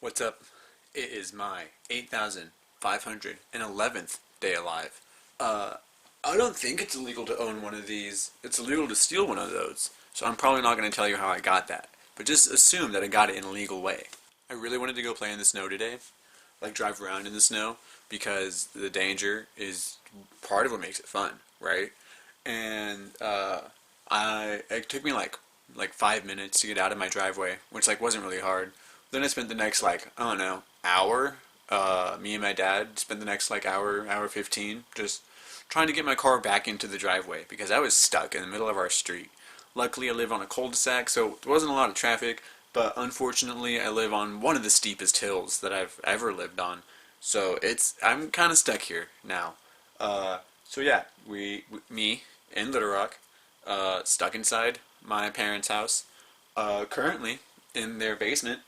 What's up? It is my 8,511th day alive. Uh, I don't think it's illegal to own one of these. It's illegal to steal one of those. So I'm probably not going to tell you how I got that. But just assume that I got it in a legal way. I really wanted to go play in the snow today. Like drive around in the snow. Because the danger is part of what makes it fun, right? And it took me like 5 minutes to get out of my driveway, which like wasn't really hard. Then I spent the next like I don't know hour. Me and my dad spent the next like hour 15 just trying to get my car back into the driveway because I was stuck in the middle of our street. Luckily, I live on a cul-de-sac, so there wasn't a lot of traffic. But unfortunately, I live on one of the steepest hills that I've ever lived on, so I'm kind of stuck here now. So yeah, me in Little Rock, stuck inside my parents' house, currently in their basement.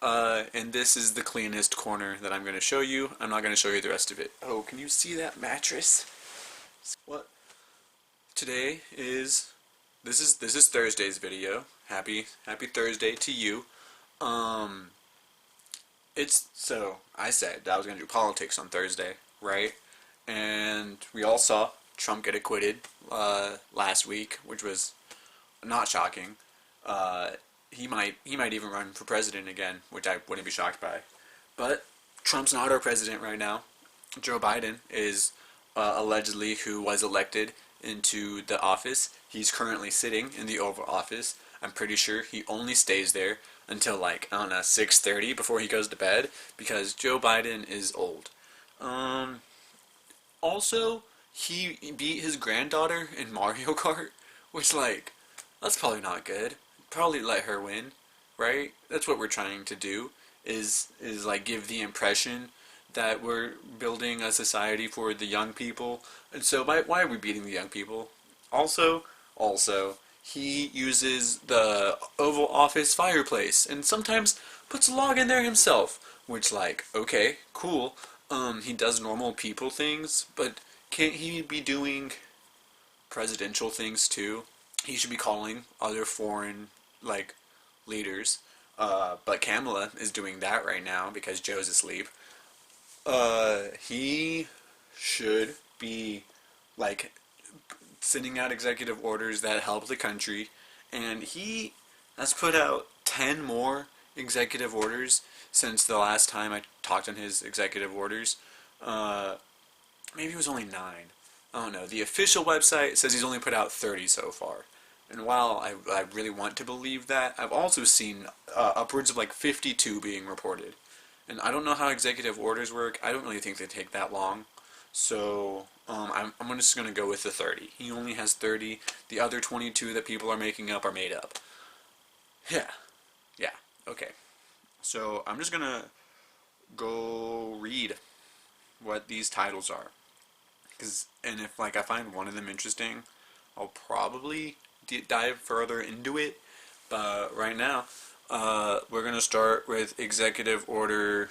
And this is the cleanest corner that I'm going to show you. I'm not going to show you the rest of it. Oh, can you see that mattress? What? Today is this is Thursday's video. Happy Thursday to you. Um, it's so I said that I was going to do politics on Thursday, right? And we all saw Trump get acquitted last week, which was not shocking. Uh, he might even run for president again, which I wouldn't be shocked by. But Trump's not our president right now. Joe Biden is allegedly who was elected into the office. He's currently sitting in the Oval Office. I'm pretty sure he only stays there until like I don't know 6:30 before he goes to bed because Joe Biden is old. Um, Also, he beat his granddaughter in Mario Kart, which like that's probably not good. Probably let her win, right? That's what we're trying to do is like give the impression that we're building a society for the young people. And so why are we beating the young people? Also, he uses the Oval Office fireplace and sometimes puts a log in there himself, which like, okay, cool. He does normal people things, but can't he be doing presidential things too? He should be calling other foreign like leaders. But Kamala is doing that right now because Joe's asleep. He should be like sending out executive orders that help the country, and he has put out 10 more executive orders since the last time I talked on his executive orders. Uh, Maybe it was only 9. I don't know. The official website says he's only put out 30 so far. And while I really want to believe that, I've also seen upwards of like 52 being reported. And I don't know how executive orders work. I don't really think they take that long. So I'm just going to go with the 30. He only has 30. The other 22 that people are making up are made up. Yeah. Yeah. Okay. So I'm just going to go read what these titles are. And if like I find one of them interesting, I'll probably dive further into it. But right now, we're gonna start with Executive Order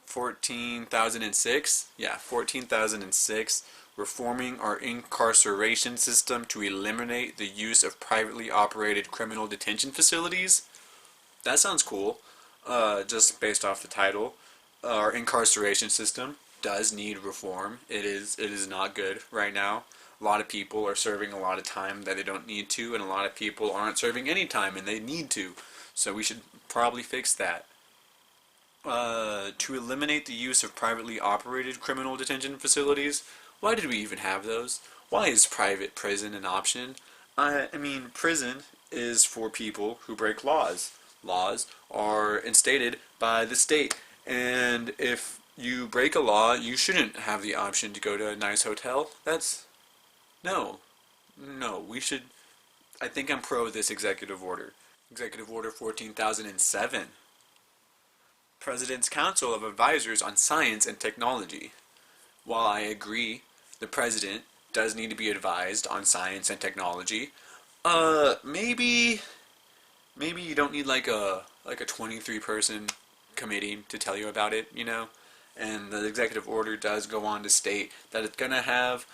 14,006. Yeah, 14,006. Reforming our incarceration system to eliminate the use of privately operated criminal detention facilities. That sounds cool. Just based off the title, our incarceration system does need reform. It is not good right now. A lot of people are serving a lot of time that they don't need to, and a lot of people aren't serving any time and they need to. So we should probably fix that. To eliminate the use of privately operated criminal detention facilities. Why did we even have those? Why is private prison an option? I mean, prison is for people who break laws. Laws are instated by the state, and if you break a law, you shouldn't have the option to go to a nice hotel. No, no, we should. I think I'm pro this executive order. Executive Order 14,007. President's Council of Advisors on Science and Technology. While I agree the president does need to be advised on science and technology, maybe you don't need like a 23-person committee to tell you about it, you know? And the executive order does go on to state that it's gonna have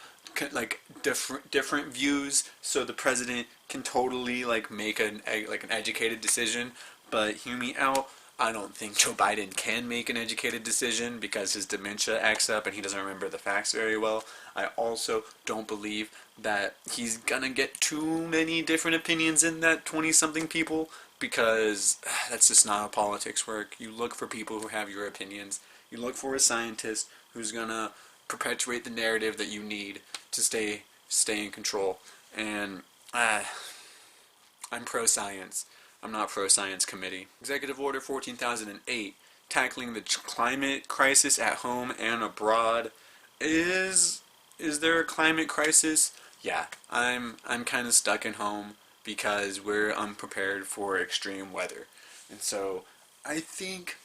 like different views, so the president can totally like make an educated decision. But hear me out. I don't think Joe Biden can make an educated decision because his dementia acts up and he doesn't remember the facts very well. I also don't believe that he's gonna get too many different opinions in that 20-something people, because that's just not how politics work. You look for people who have your opinions. You look for a scientist who's gonna perpetuate the narrative that you need to stay in control. And I'm pro-science. I'm not pro-science committee. Executive Order 14,008, tackling the climate crisis at home and abroad. Is there a climate crisis? Yeah, I'm kind of stuck at home because we're unprepared for extreme weather. And so I think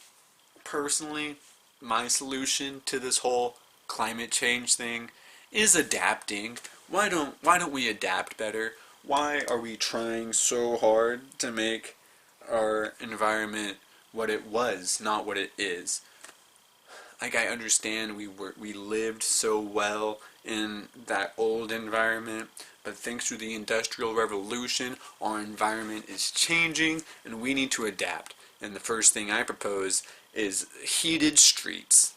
personally my solution to this whole climate change thing is adapting. Why don't we adapt better? Why are we trying so hard to make our environment what it was, not what it is? Like, I understand we lived so well in that old environment, but thanks to the Industrial Revolution, our environment is changing and we need to adapt. And the first thing I propose is heated streets.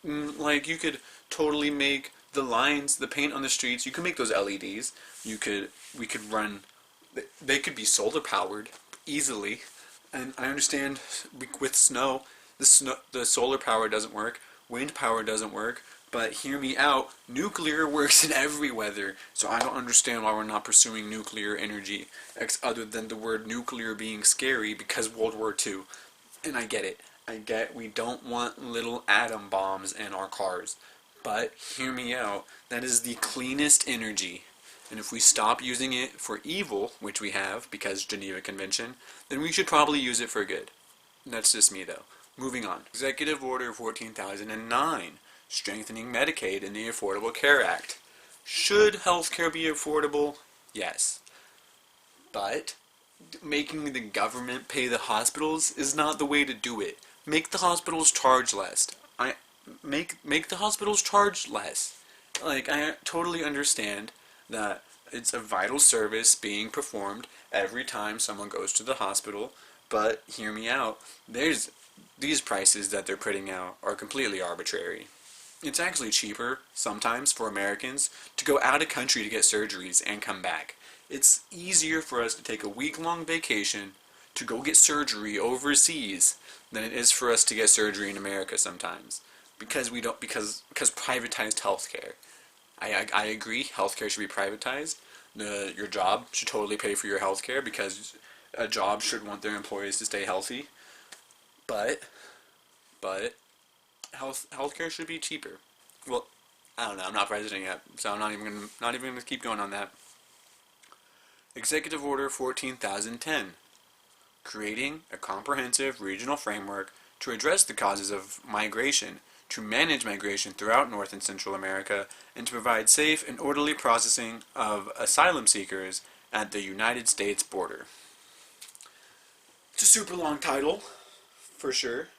Like, you could totally make the lines, the paint on the streets, you could make those LEDs. We could run, they could be solar powered easily. And I understand with snow, the solar power doesn't work, wind power doesn't work, but hear me out, nuclear works in every weather, so I don't understand why we're not pursuing nuclear energy, other than the word nuclear being scary because World War II. And I get it. I get we don't want little atom bombs in our cars, but hear me out, that is the cleanest energy. And if we stop using it for evil, which we have because Geneva Convention, then we should probably use it for good. That's just me though. Moving on. Executive Order 14,009, strengthening Medicaid in the Affordable Care Act. Should healthcare be affordable? Yes. But making the government pay the hospitals is not the way to do it. Make the hospitals charge less. Make the hospitals charge less. Like, I totally understand that it's a vital service being performed every time someone goes to the hospital, but hear me out. These prices that they're putting out are completely arbitrary. It's actually cheaper sometimes for Americans to go out of country to get surgeries and come back. It's easier for us to take a week-long vacation to go get surgery overseas than it is for us to get surgery in America sometimes, because privatized healthcare. I agree, healthcare should be privatized. Your job should totally pay for your healthcare because a job should want their employees to stay healthy. But healthcare should be cheaper. Well, I don't know. I'm not president yet, so I'm not even gonna keep going on that. Executive Order 14,010, creating a comprehensive regional framework to address the causes of migration, to manage migration throughout North and Central America, and to provide safe and orderly processing of asylum seekers at the United States border. It's a super long title, for sure.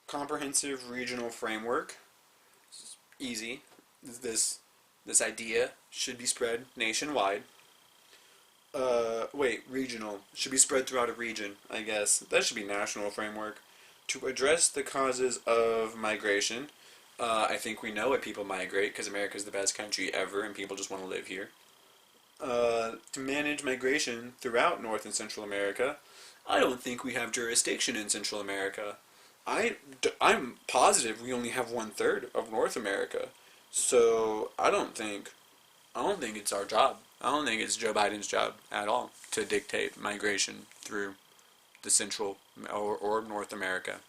Comprehensive regional framework. Easy. This idea should be spread nationwide. Regional. Should be spread throughout a region, I guess. That should be national framework. To address the causes of migration, I think we know why people migrate, because America is the best country ever and people just want to live here. To manage migration throughout North and Central America, I don't think we have jurisdiction in Central America. I'm positive we only have 1/3 of North America. So I don't think it's our job. I don't think it's Joe Biden's job at all to dictate migration through the Central or North America.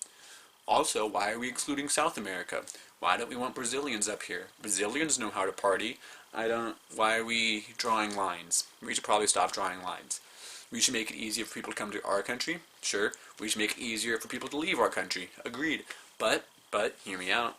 Also, why are we excluding South America? Why don't we want Brazilians up here? Brazilians know how to party. Why are we drawing lines? We should probably stop drawing lines. We should make it easier for people to come to our country. Sure. We should make it easier for people to leave our country. Agreed. But hear me out.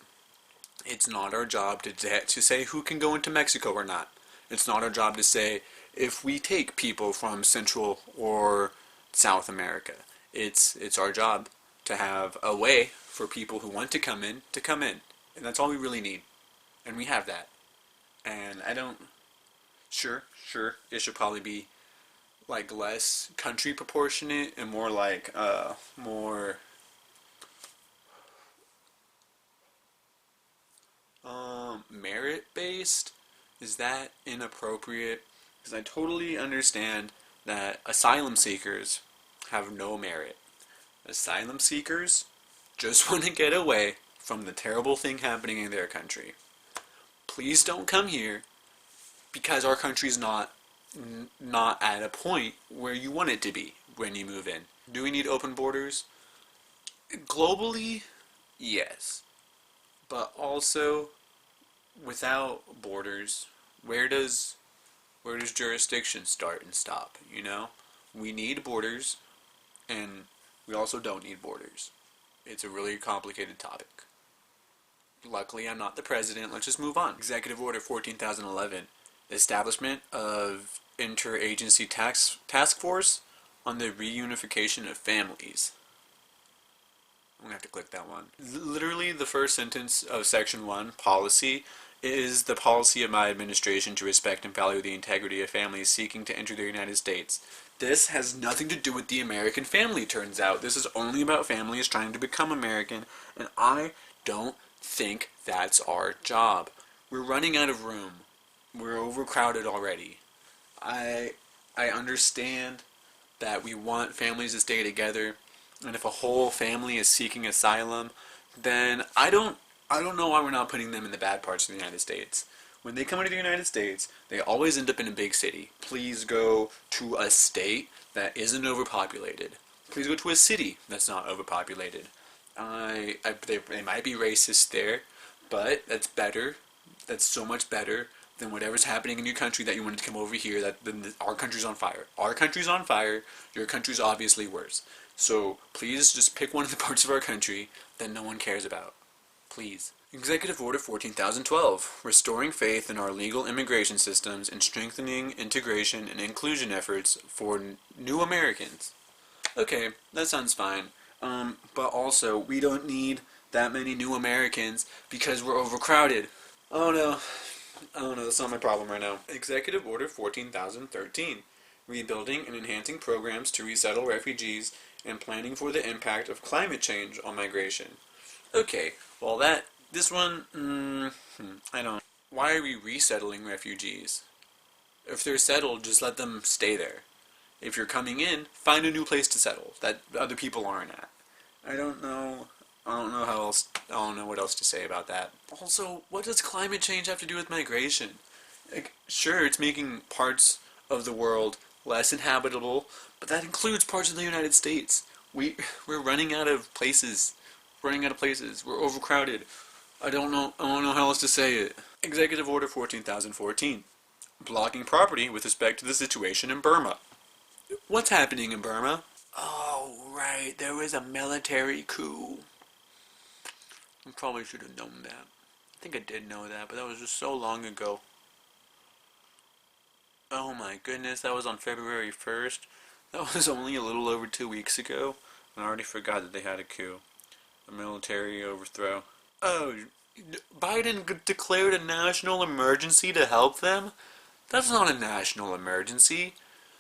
It's not our job to say who can go into Mexico or not. It's not our job to say if we take people from Central or South America. It's our job to have a way for people who want to come in. And that's all we really need. And we have that. And sure, it should probably be like less country proportionate and more like more merit based, is that inappropriate? Because I totally understand that asylum seekers have no merit. Asylum seekers just want to get away from the terrible thing happening in their country. Please don't come here because our country's not at a point where you want it to be when you move in. Do we need open borders? Globally, yes. But also, without borders, where does jurisdiction start and stop, you know? We need borders, and we also don't need borders. It's a really complicated topic. Luckily, I'm not the president. Let's just move on. Executive Order 14,011. Establishment of Interagency Task Force on the Reunification of Families. I'm going to have to click that one. Literally, the first sentence of Section 1, policy, is the policy of my administration to respect and value the integrity of families seeking to enter the United States. This has nothing to do with the American family, turns out. This is only about families trying to become American, and I don't think that's our job. We're running out of room. We're overcrowded already. I understand that we want families to stay together, and if a whole family is seeking asylum, then I don't know why we're not putting them in the bad parts of the United States. When they come into the United States, they always end up in a big city. Please go to a state that isn't overpopulated. Please go to a city that's not overpopulated. They might be racist there, but that's better. That's so much better than whatever's happening in your country that you wanted to come over here. Our country's on fire. Our country's on fire. Your country's obviously worse. So please just pick one of the parts of our country that no one cares about. Please. Executive Order 14,012, restoring faith in our legal immigration systems and strengthening integration and inclusion efforts for new Americans. Okay, that sounds fine. But also, we don't need that many new Americans because we're overcrowded. Oh no, that's not my problem right now. Executive Order 14,013, rebuilding and enhancing programs to resettle refugees and planning for the impact of climate change on migration. Okay, well this one, I don't. Why are we resettling refugees? If they're settled, just let them stay there. If you're coming in, find a new place to settle that other people aren't at. I don't know what else to say about that. Also, what does climate change have to do with migration? Like, sure, it's making parts of the world less inhabitable, but that includes parts of the United States. We're running out of places. We're overcrowded. I don't know how else to say it. Executive Order 14,014. Blocking property with respect to the situation in Burma. What's happening in Burma? Oh, right. There was a military coup. I probably should have known that. I think I did know that, but that was just so long ago. Oh my goodness, that was on February 1st. That was only a little over 2 weeks ago. And I already forgot that they had a coup. A military overthrow. Oh, Biden declared a national emergency to help them? That's not a national emergency.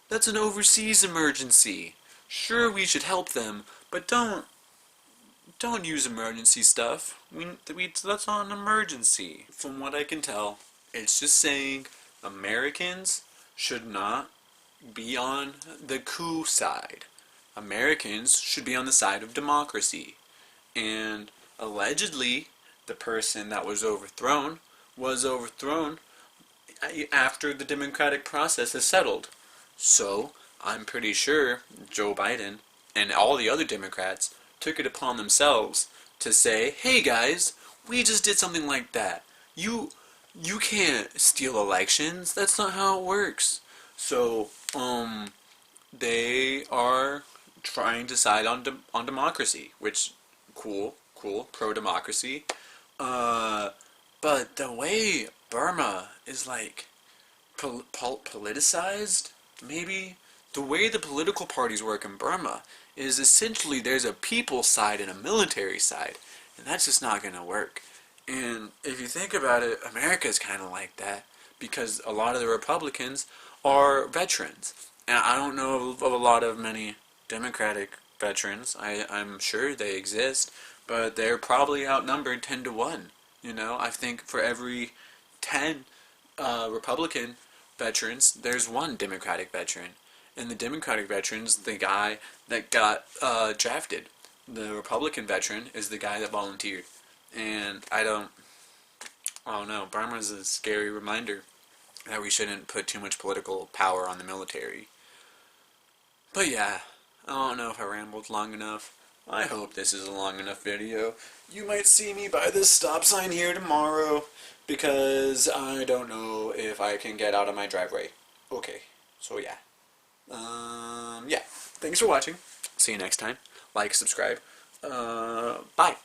That's an overseas emergency. Sure, we should help them, but don't use emergency stuff. That's not an emergency. From what I can tell, it's just saying Americans should not be on the coup side. Americans should be on the side of democracy. And allegedly, the person that was overthrown after the democratic process is settled. So, I'm pretty sure Joe Biden and all the other Democrats took it upon themselves to say, hey guys, we just did something like that. You can't steal elections. That's not how it works. So, they are trying to side on democracy, which, cool, pro-democracy. But the way Burma is like politicized, maybe, the way the political parties work in Burma is essentially there's a people side and a military side, and that's just not going to work. And if you think about it, America is kind of like that, because a lot of the Republicans are veterans, And I don't know of a lot of many Democratic veterans. I'm sure they exist, but they're probably outnumbered 10 to 1. You know, I think for every 10 Republican veterans, there's one Democratic veteran. And the Democratic veteran's the guy that got drafted. The Republican veteran is the guy that volunteered. And I don't know, Burma's a scary reminder that we shouldn't put too much political power on the military. But yeah, I don't know if I rambled long enough. I hope this is a long enough video. You might see me by this stop sign here tomorrow because I don't know if I can get out of my driveway. Okay, so yeah. Yeah. Thanks for watching. See you next time. Like, subscribe. Bye.